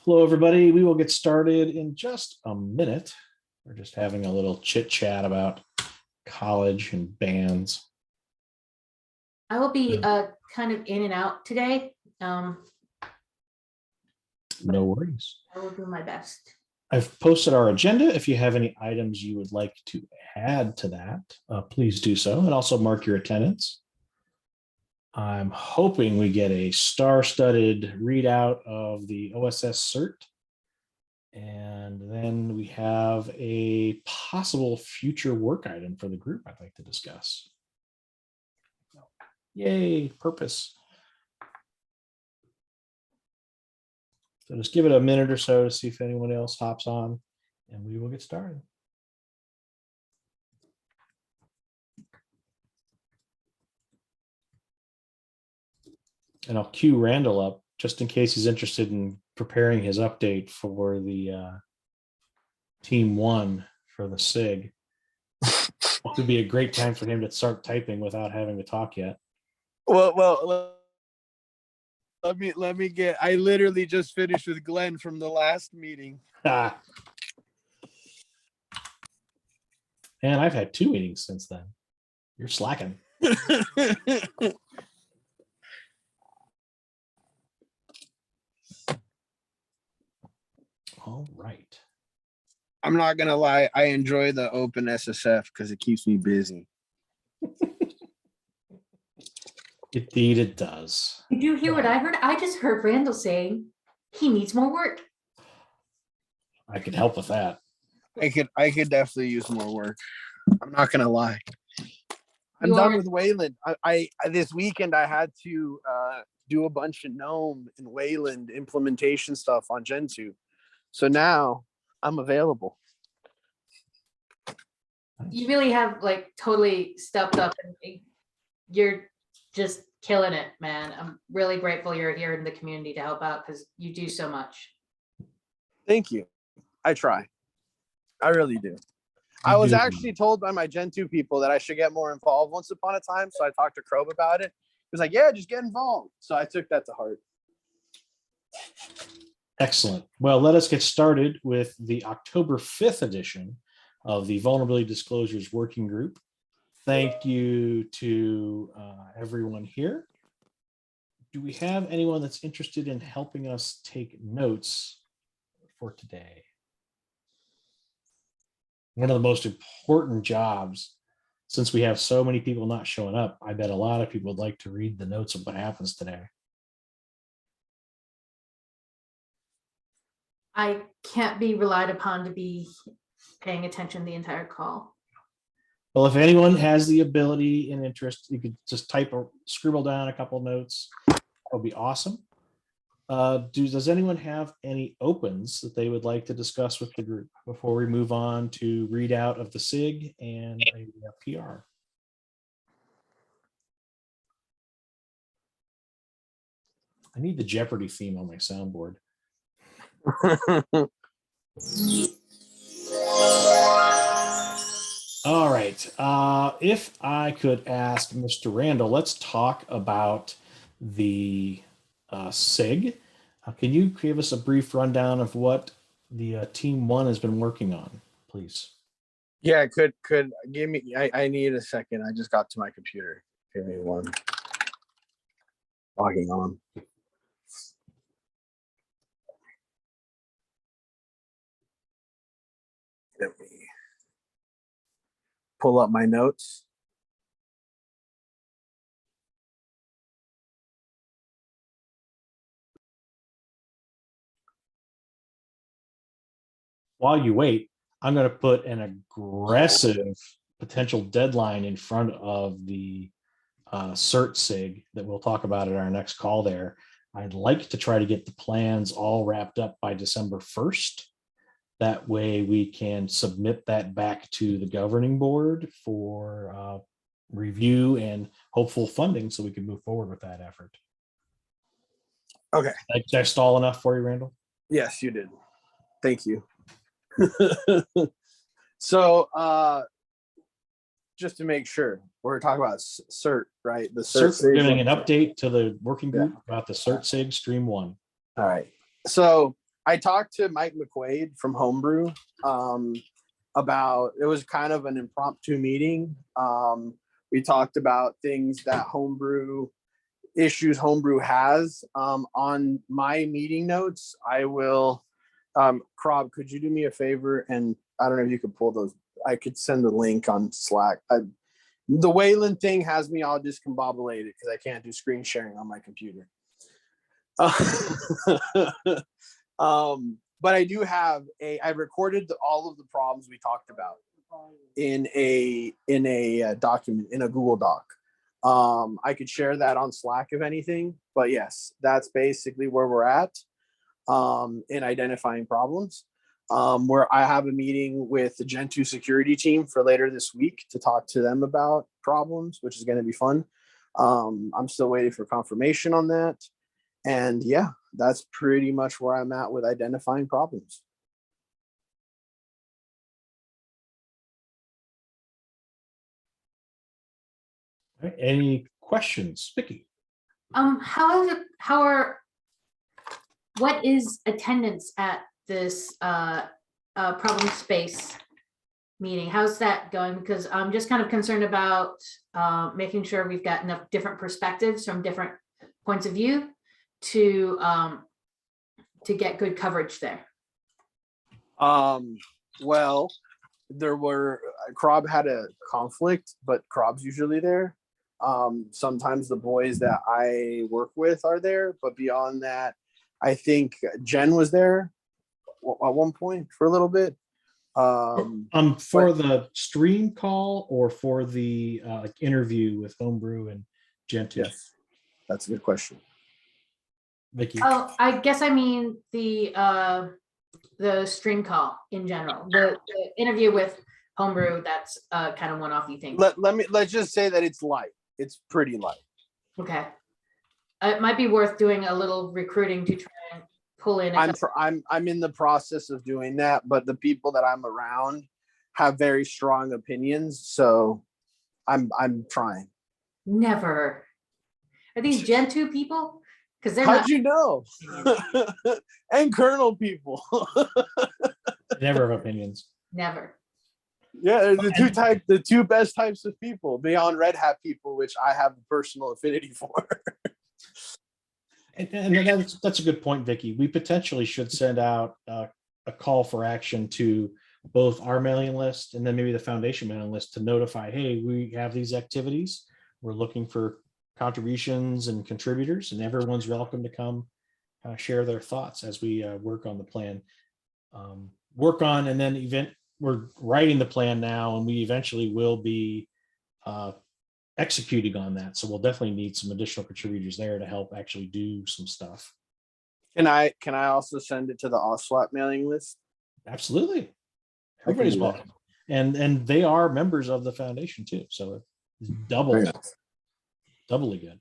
Hello, everybody. We will get started in just a minute. We're just having a little chit chat about college and bands. I will be kind of in and out today. No worries. I will do my best. I've posted our agenda. If you have any items you would like to add to that, please do so, and also mark your attendance. I'm hoping we get a star-studded readout of the OSS cert. And then we have a possible future work item for the group I'd like to discuss. Yay, purpose. So just give it a minute or so to see if anyone else hops on, and we will get started. And I'll cue Randall up just in case he's interested in preparing his update for the team one for the SIG. It would be a great time for him to start typing without having to talk yet. Well, let me get. I literally just finished with Glenn from the last meeting. And I've had 2 meetings since then. You're slacking. All right. I'm not gonna lie. I enjoy the OpenSSF because it keeps me busy. Indeed, it does. Did you hear what I heard? I just heard Randall saying he needs more work. I could help with that. I could definitely use more work. I'm not gonna lie. I'm done with Wayland. I this weekend I had to do a bunch of GNOME and Wayland implementation stuff on Gentoo. So now I'm available. You really have like totally stepped up and you're just killing it, man. I'm really grateful you're here in the community to help out because you do so much. Thank you. I try. I really do. I was actually told by my Gentoo people that I should get more involved once upon a time. So I talked to Krob about it. He was like, yeah, just get involved. So I took that to heart. Excellent. Well, let us get started with the October 5th edition of the Vulnerability Disclosures Working Group. Thank you to everyone here. Do we have anyone that's interested in helping us take notes for today? One of the most important jobs, since we have so many people not showing up, I bet a lot of people would like to read the notes of what happens today. I can't be relied upon to be paying attention the entire call. Well, if anyone has the ability and interest, you could just type or scribble down a couple notes. That would be awesome. Does anyone have any opens that they would like to discuss with the group before we move on to readout of the SIG and a PR? I need the Jeopardy theme on my soundboard. All right. If I could ask Mr. Randall, let's talk about the SIG. Can you give us a brief rundown of what the team one has been working on, please? Yeah, could give me. I need a second. I just got to my computer. Give me one. Logging on. Let me pull up my notes. While you wait, I'm going to put an aggressive potential deadline in front of the CERT SIG that we'll talk about at our next call there. I'd like to try to get the plans all wrapped up by December 1st. That way we can submit that back to the governing board for review and hopeful funding so we can move forward with that effort. Okay. Did I stall enough for you, Randall? Yes, you did. Thank you. So just to make sure, we're talking about CERT, right? The CERT, giving an update to the working group about the CERT SIG Stream 1. All right. So I talked to Mike McQuaid from Homebrew about, it was kind of an impromptu meeting. We talked about things that issues Homebrew has. On my meeting notes, I will, Krob, could you do me a favor? And I don't know if you could pull those. I could send the link on Slack. The Wayland thing has me all discombobulated because I can't do screen sharing on my computer. But I do have I recorded all of the problems we talked about in a document, in a Google Doc. I could share that on Slack if anything, but yes, that's basically where we're at in identifying problems. Where I have a meeting with the Gen 2 security team for later this week to talk to them about problems, which is going to be fun. I'm still waiting for confirmation on that. And yeah, that's pretty much where I'm at with identifying problems. All right, any questions, Vicky? What is attendance at this problem space meeting? How's that going? Because I'm just kind of concerned about making sure we've got enough different perspectives from different points of view to get good coverage there. Well, Krob had a conflict, but Krob's usually there. Sometimes the boys that I work with are there, but beyond that, I think Jen was there at one point for a little bit. For the stream call or for the interview with Homebrew and Gen 2? Yes, that's a good question. Vicky. Oh, I guess I mean the stream call in general, the interview with Homebrew. That's kind of one-off-y thing. Let's just say that it's light. It's pretty light. Okay, it might be worth doing a little recruiting to try and pull in. I'm in the process of doing that, but the people that I'm around have very strong opinions, so I'm trying. Never. Are these Gen 2 people? Because they're How'd not. you know? And Colonel people. Never have opinions. Never. Yeah, the two best types of people beyond Red Hat people, which I have a personal affinity for. And that's a good point, Vicky. We potentially should send out a call for action to both our mailing list and then maybe the foundation mailing list to notify, hey, we have these activities. We're looking for contributions and contributors, and everyone's welcome to come share their thoughts as we work on the plan. And then we're writing the plan now, and we eventually will be executing on that. So we'll definitely need some additional contributors there to help actually do some stuff. Can I also send it to the OSWAP mailing list? Absolutely. Everybody's welcome. And they are members of the foundation too. So it's doubly good.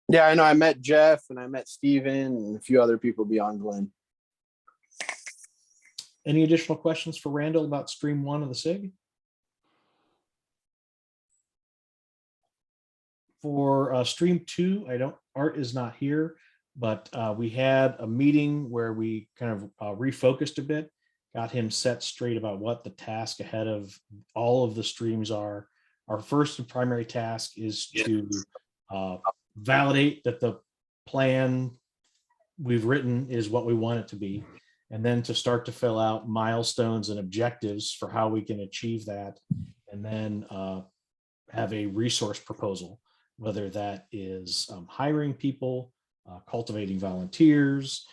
Yeah, I know. I met Jeff and I met Steven and a few other people beyond Glenn. Any additional questions for Randall about stream 1 of the SIG? For stream 2, Art is not here, but we had a meeting where we kind of refocused a bit, got him set straight about what the task ahead of all of the streams are. Our first and primary task is to validate that the plan we've written is what we want it to be, and then to start to fill out milestones and objectives for how we can achieve that, and then have a resource proposal, whether that is hiring people, cultivating volunteers,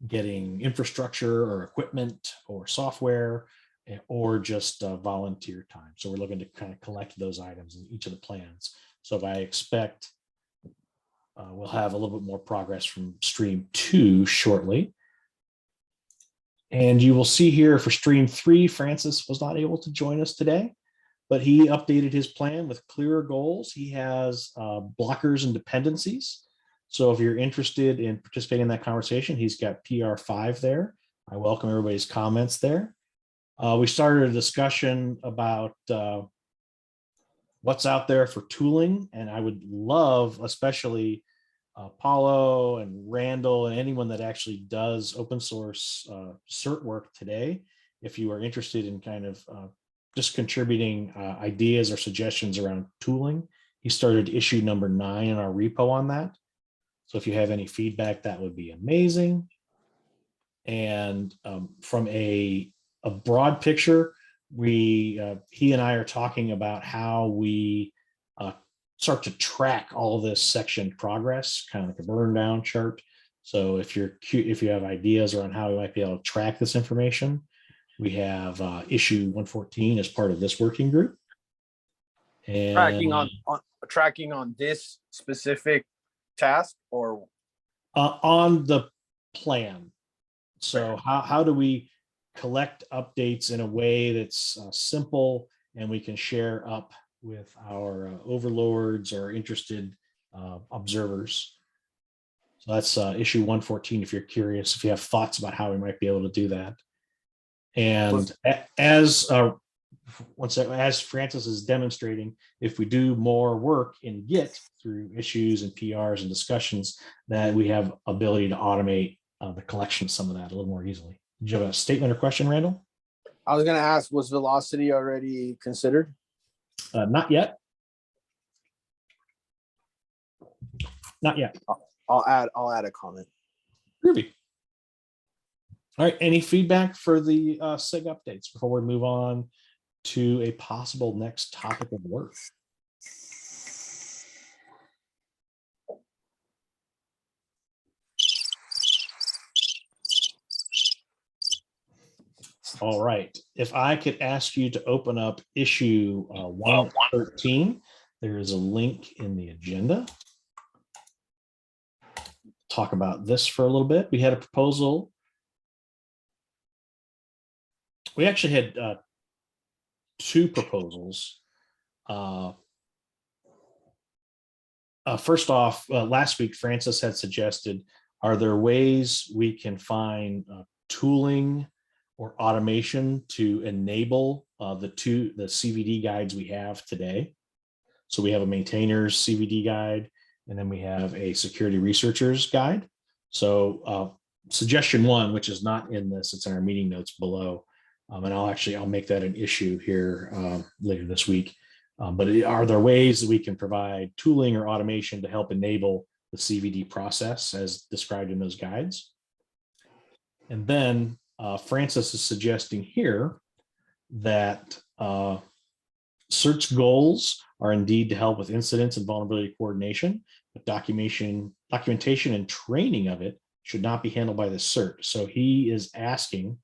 getting infrastructure or equipment or software, or just volunteer time. So we're looking to kind of collect those items in each of the plans. So I expect we'll have a little bit more progress from stream 2 shortly. And you will see here for stream 3, Francis was not able to join us today, but he updated his plan with clearer goals. He has blockers and dependencies. So if you're interested in participating in that conversation, he's got PR5 there. I welcome everybody's comments there. We started a discussion about what's out there for tooling, and I would love, especially Paulo and Randall and anyone that actually does open source cert work today, if you are interested in kind of just contributing ideas or suggestions around tooling. He started issue number 9 in our repo on that. So if you have any feedback, that would be amazing. And from a broad picture, he and I are talking about how we start to track all this section progress, kind of like a burn down chart. So if you have ideas around how we might be able to track this information, we have issue 114 as part of this working group. And tracking on this specific task or on the plan. So how do we collect updates in a way that's simple and we can share up with our overlords or interested observers. So that's issue 114 if you're curious, if you have thoughts about how we might be able to do that. And as Francis is demonstrating, if we do more work in Git through issues and PRs and discussions, that we have ability to automate the collection of some of that a little more easily. Do you have a statement or question, Randall? I was going to ask, was velocity already considered? Not yet. Not yet. I'll add a comment. Groovy. All right. Any feedback for the SIG updates before we move on to a possible next topic of work? All right. If I could ask you to open up issue 113, there is a link in the agenda. Talk about this for a little bit. We had a proposal. We actually had 2 proposals. First off, last week, Francis had suggested, are there ways we can find tooling or automation to enable the CVD guides we have today? So we have a maintainer's CVD guide, and then we have a security researcher's guide. So suggestion 1, which is not in this, it's in our meeting notes below. And I'll make that an issue here later this week. But are there ways that we can provide tooling or automation to help enable the CVD process as described in those guides? And then Francis is suggesting here that CERT's goals are indeed to help with incidents and vulnerability coordination, but documentation and training of it should not be handled by the CERT. So he is asking,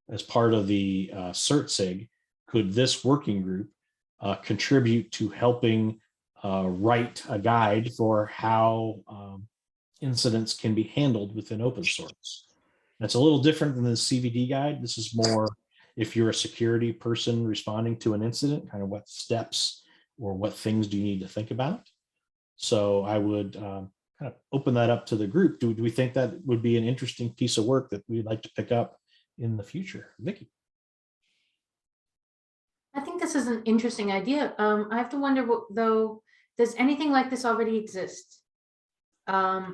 as part of the CERT SIG, could this working group contribute to helping write a guide for how incidents can be handled within open source? That's a little different than the CVD guide. This is more if you're a security person responding to an incident, kind of what steps or what things do you need to think about? So I would kind of open that up to the group. Do we think that would be an interesting piece of work that we'd like to pick up in the future? Vicki? I think this is an interesting idea. I have to wonder, though, does anything like this already exist? I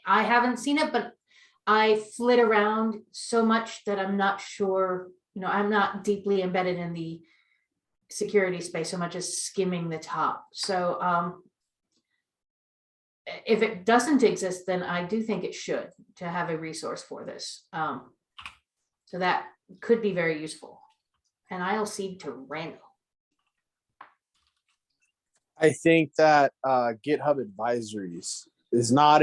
haven't seen it, but I flit around so much that I'm not sure, I'm not deeply embedded in the security space so much as skimming the top. So if it doesn't exist, then I do think it should, to have a resource for this. So that could be very useful. And I'll cede to Randall. I think that GitHub Advisories is not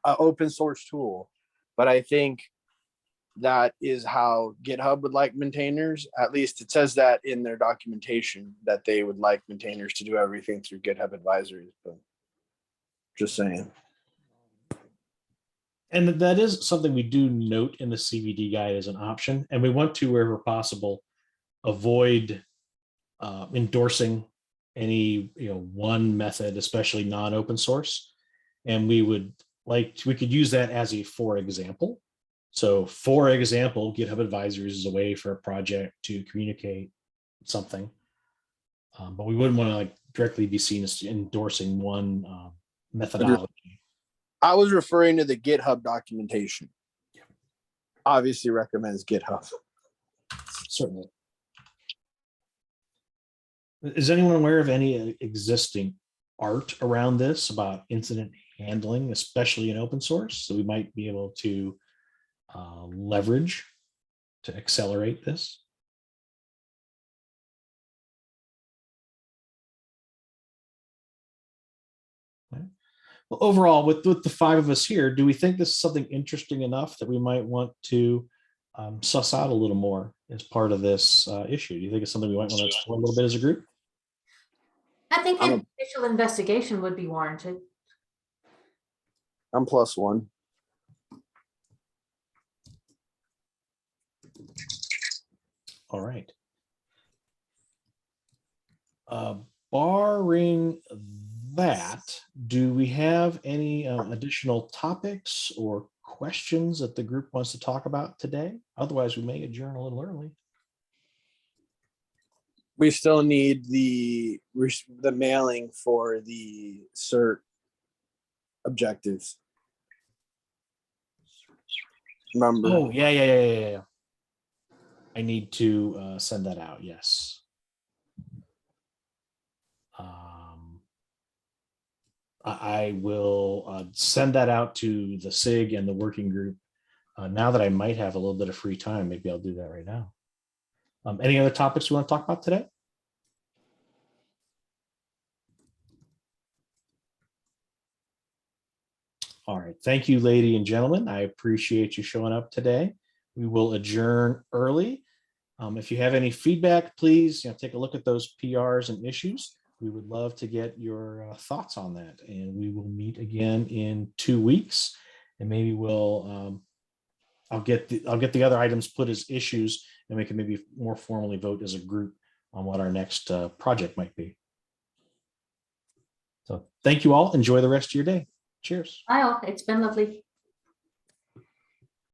an open source tool, but I think that is how GitHub would like maintainers. At least it says that in their documentation, that they would like maintainers to do everything through GitHub Advisories. But just saying. And that is something we do note in the CVD guide as an option. And we want to, wherever possible, avoid endorsing any one method, especially non-open source. And we could use that as a for example. So for example, GitHub Advisories is a way for a project to communicate something. But we wouldn't want to directly be seen as endorsing one methodology. I was referring to the GitHub documentation. Obviously recommends GitHub. Certainly. Is anyone aware of any existing art around this about incident handling, especially in open source, that we might be able to leverage to accelerate this? Okay. Well, overall, with the five of us here, do we think this is something interesting enough that we might want to suss out a little more as part of this issue? Do you think it's something we might want to explore a little bit as a group? I think an initial investigation would be warranted. I'm +1. All right. Barring that, do we have any additional topics or questions that the group wants to talk about today? Otherwise, we may adjourn a little early. We still need the mailing for the cert objectives. Remember? Oh, yeah. I need to send that out. Yes. I will send that out to the SIG and the working group. Now that I might have a little bit of free time, maybe I'll do that right now. Any other topics we want to talk about today? All right. Thank you, ladies and gentlemen. I appreciate you showing up today. We will adjourn early. If you have any feedback, please take a look at those PRs and issues. We would love to get your thoughts on that. And we will meet again in 2 weeks. And maybe we'll I'll get the other items put as issues, and we can maybe more formally vote as a group on what our next project might be. So thank you all. Enjoy the rest of your day. Cheers. Bye all. It's been lovely.